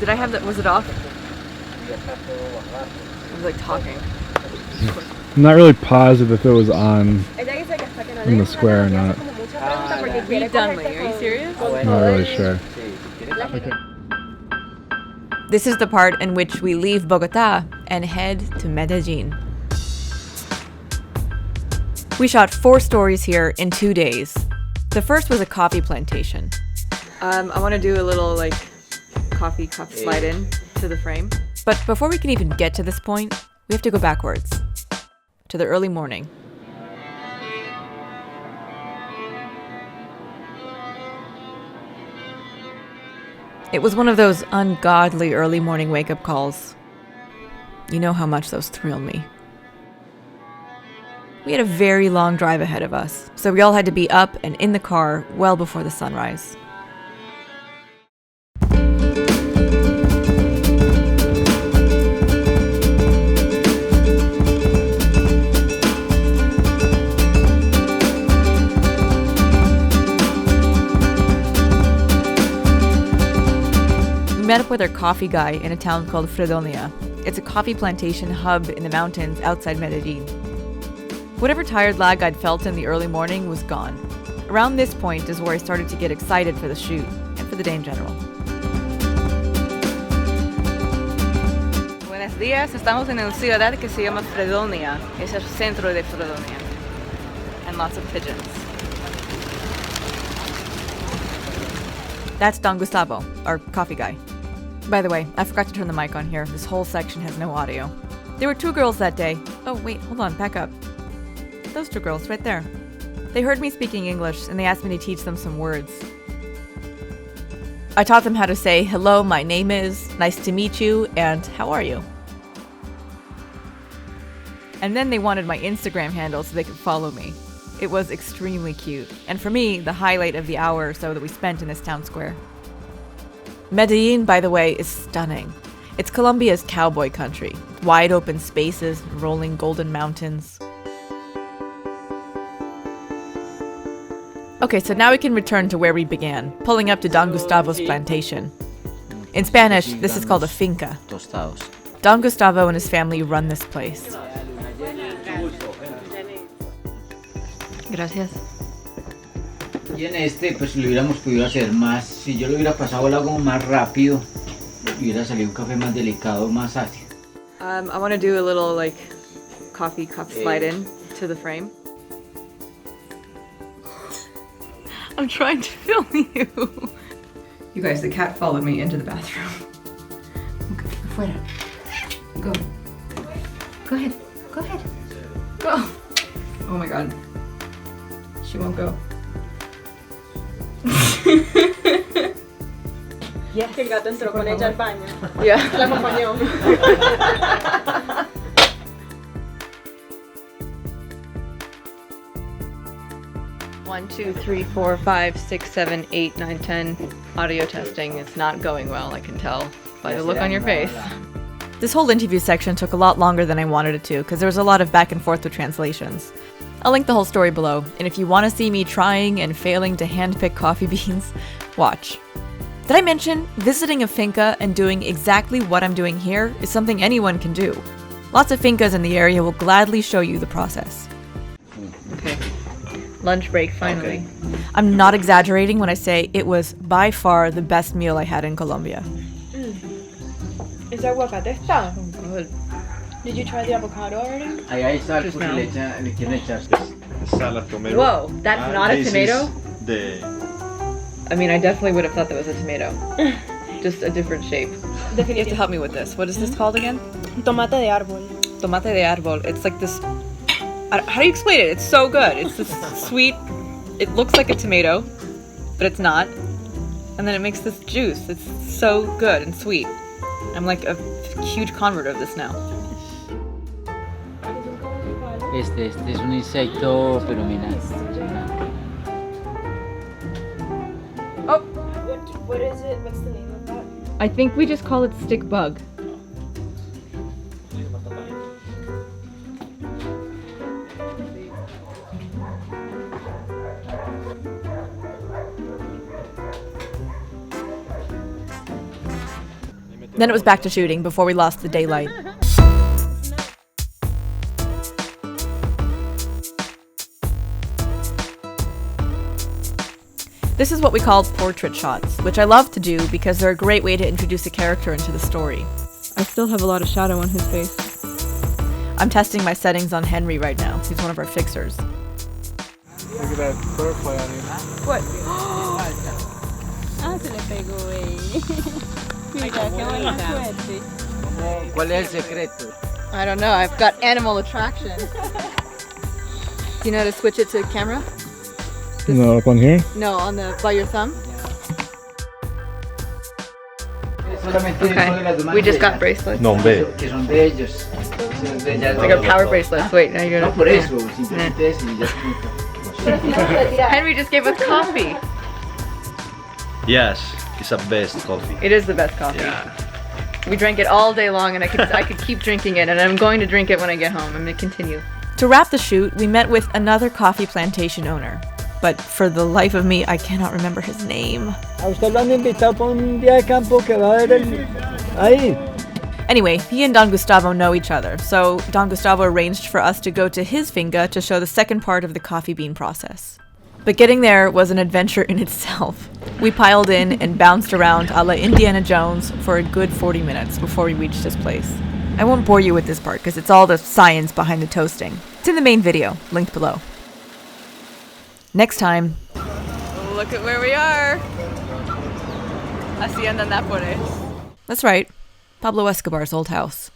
Did I have that? Was it off? I was like talking. I'm not really positive if it was on in the square or not. Read Dunley, are you serious? Not really sure. Okay. This is the part in which we leave Bogota and head to Medellin. We shot 4 stories here in 2 days. The first was a coffee plantation. I want to do a little like coffee cup slide in to the frame. But before we can even get to this point, we have to go backwards to the early morning. It was one of those ungodly early morning wake-up calls. You know how much those thrill me. We had a very long drive ahead of us, so we all had to be up and in the car well before the sunrise. We met up with our coffee guy in a town called Fredonia. It's a coffee plantation hub in the mountains outside Medellin. Whatever tired lag I'd felt in the early morning was gone. Around this point is where I started to get excited for the shoot and for the day in general. Buenos días, estamos en una ciudad que se llama Fredonia. Es el centro de Fredonia. And lots of pigeons. That's Don Gustavo, our coffee guy. By the way, I forgot to turn the mic on here. This whole section has no audio. There were 2 girls that day. Oh wait, hold on, back up. Those 2 girls right there. They heard me speaking English and they asked me to teach them some words. I taught them how to say, hello, my name is, nice to meet you, and how are you? And then they wanted my Instagram handle so they could follow me. It was extremely cute, and for me, the highlight of the hour or so that we spent in this town square. Medellin, by the way, is stunning. It's Colombia's cowboy country. Wide open spaces, rolling golden mountains. Okay, so now we can return to where we began, pulling up to Don Gustavo's plantation. In Spanish, this is called a finca. Don Gustavo and his family run this place. Gracias. Y en este, pues lo hubiéramos podido hacer más, si yo lo hubiera pasado el agua más rápido, hubiera salido un café más delicado, más ácido. I want to do a little like coffee cup slide in to the frame. I'm trying to film you. You guys, the cat followed me into the bathroom. Okay, afuera. Go. Go ahead. Go ahead. Go. Oh my god. She won't go. Yes. Que el gato entró con ella al baño. Yeah. La acompañó. 1, 2, 3, 4, 5, 6, 7, 8, 9, 10. Audio testing is not going well, I can tell by the look on your face. This whole interview section took a lot longer than I wanted it to because there was a lot of back and forth with translations. I'll link the whole story below, and if you want to see me trying and failing to handpick coffee beans, watch. Did I mention visiting a finca and doing exactly what I'm doing here is something anyone can do? Lots of fincas in the area will gladly show you the process. Okay. Lunch break, finally. Okay. I'm not exaggerating when I say it was by far the best meal I had in Colombia. ¿Ese aguacate está? Good. Did you try the avocado already? Ahí está, Just porque now. le quieren echar. Salad tomato. Whoa, that's not a this tomato? is the I mean, I definitely would have thought that was a tomato. Just a different shape. You have to help me with this. What is this called again? Tomate de árbol. Tomate de árbol. It's like this... How do you explain it? It's so good. It's this sweet... It looks like a tomato, but it's not. And then it makes this juice. It's so good and sweet. I'm like a huge convert of this now. Este es un insecto, pero mira. Oh! What is it? What's the name of that? I think we just call it stick bug. Then it was back to shooting before we lost the daylight. This is what we call portrait shots, which I love to do because they're a great way to introduce a character into the story. I still have a lot of shadow on his face. I'm testing my settings on Henry right now. He's one of our fixers. Look at that butterfly on you. What? Se le pegó, Mira, qué buena suerte. ¿Cuál es el secreto? I don't know. I've got animal attraction. Do you know how to switch it to camera? No, up on here? No, on the by your thumb. Okay. We just got bracelets. Non ve. Que son de ellos. It's like a power bracelets. Wait, now you're No gonna. por eso, simplemente es y ya. Henry just gave us coffee. Yes, it's the best coffee. It is the best coffee. Yeah. We drank it all day long, and I could keep drinking it, and I'm going to drink it when I get home. I'm gonna continue. To wrap the shoot, we met with another coffee plantation owner. But for the life of me, I cannot remember his name. A usted lo han invitado para un día de campo que va a haber ahí. Anyway, he and Don Gustavo know each other, so Don Gustavo arranged for us to go to his finca to show the second part of the coffee bean process. But getting there was an adventure in itself. We piled in and bounced around a la Indiana Jones for a good 40 minutes before we reached his place. I won't bore you with this part because it's all the science behind the toasting. It's in the main video, linked below. Next time. Look at where we are. Hacienda Nápoles. That's right, Pablo Escobar's old house.